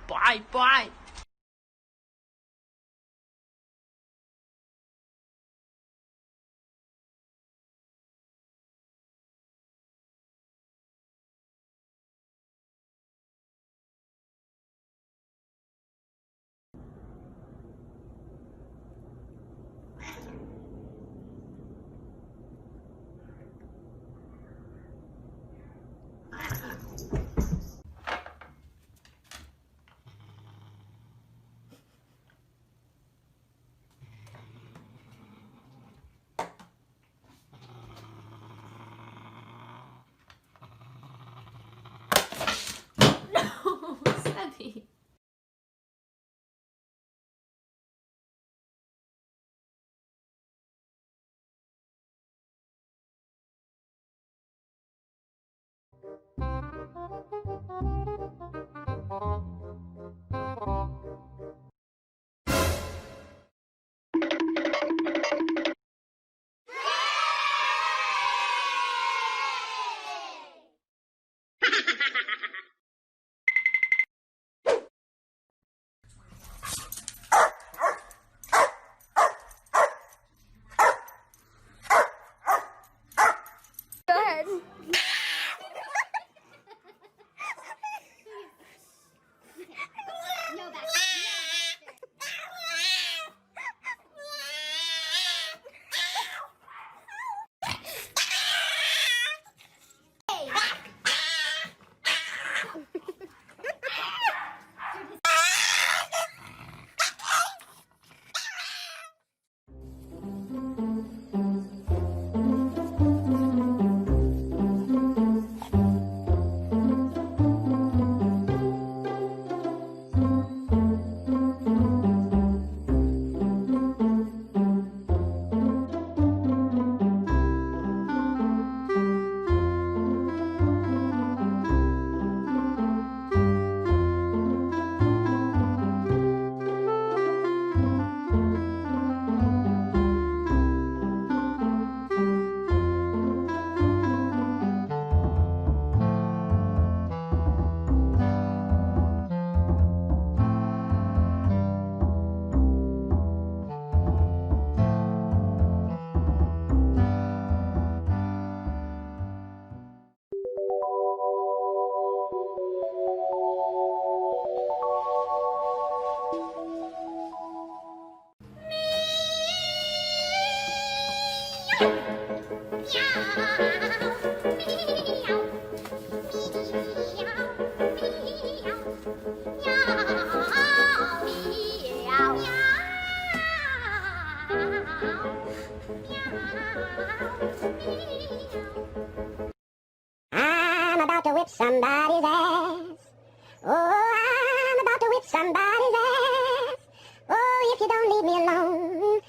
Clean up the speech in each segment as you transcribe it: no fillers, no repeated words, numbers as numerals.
Bye bye. Savvy. I'm about to whip somebody's ass. Oh, I'm about to whip somebody's ass. Oh, if you don't leave me alone.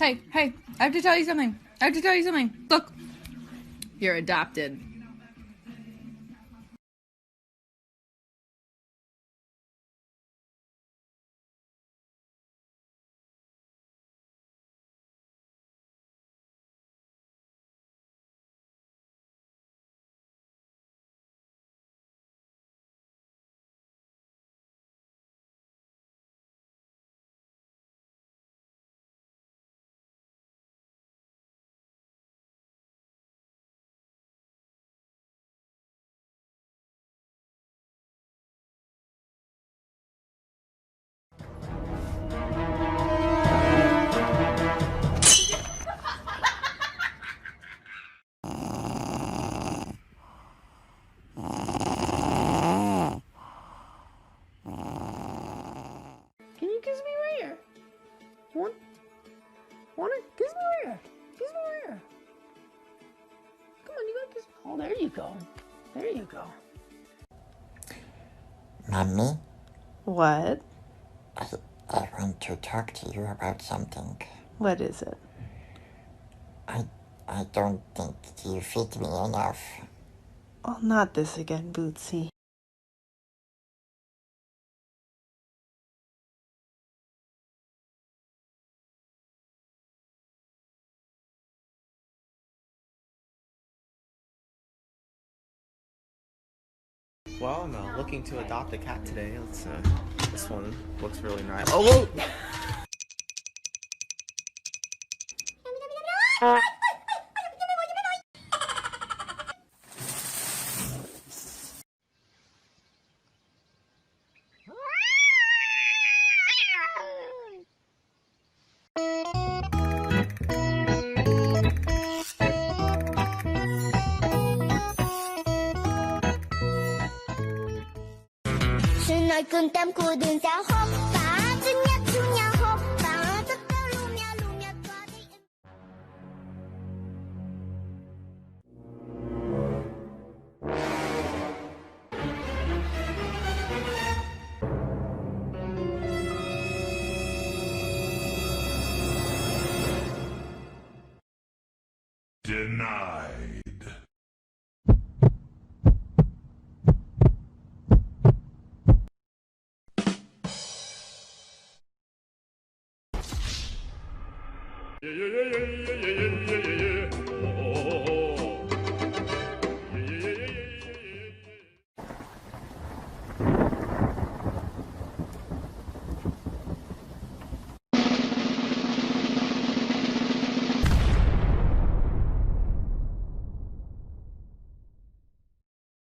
Hey, hey, I have to tell you something. I have to tell you something. Look, you're adopted. Can you kiss me right here? Wanna kiss me right here? Kiss me right here. Come on, you gotta kiss me. Oh, there you go. There you go. Mommy, What? I want to talk to you about something. What is it? I don't think you feed me enough. Oh, not this again, Bootsy. Well, I'm looking to adopt a cat today. This one looks really nice. Oh, whoa! Denied. Yeah, yeah, yeah, yeah,